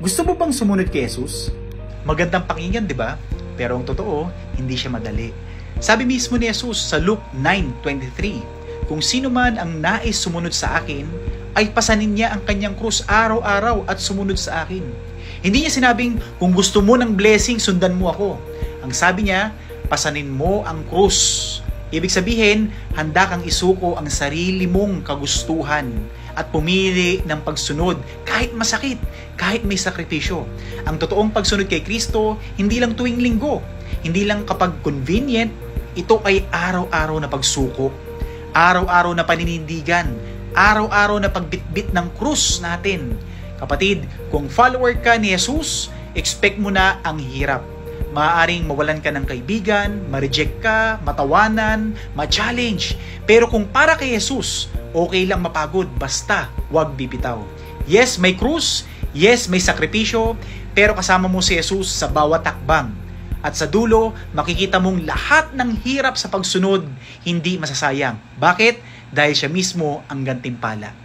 Gusto mo bang sumunod kay Jesus? Magandang pakinggan, di ba? Pero ang totoo, hindi siya madali. Sabi mismo ni Jesus sa Luke 9:23, kung sino man ang nais sumunod sa akin, ay pasanin niya ang kanyang krus araw-araw at sumunod sa akin. Hindi niya sinabing, kung gusto mo ng blessing, sundan mo ako. Ang sabi niya, pasanin mo ang krus. Ibig sabihin, handa kang isuko ang sarili mong kagustuhan at pumili ng pagsunod kahit masakit, kahit may sakripisyo. Ang totoong pagsunod kay Kristo, hindi lang tuwing linggo, hindi lang kapag convenient, ito ay araw-araw na pagsuko, araw-araw na paninindigan, araw-araw na pagbitbit ng krus natin. Kapatid, kung follower ka ni Jesus, expect mo na ang hirap. Maaaring mawalan ka ng kaibigan, ma-reject ka, matawanan, ma-challenge. Pero kung para kay Jesus, okay lang mapagod, basta wag bibitaw. Yes, may krus, yes, may sakripisyo, pero kasama mo si Jesus sa bawat takbang. At sa dulo, makikita mong lahat ng hirap sa pagsunod, hindi masasayang. Bakit? Dahil siya mismo ang gantimpala.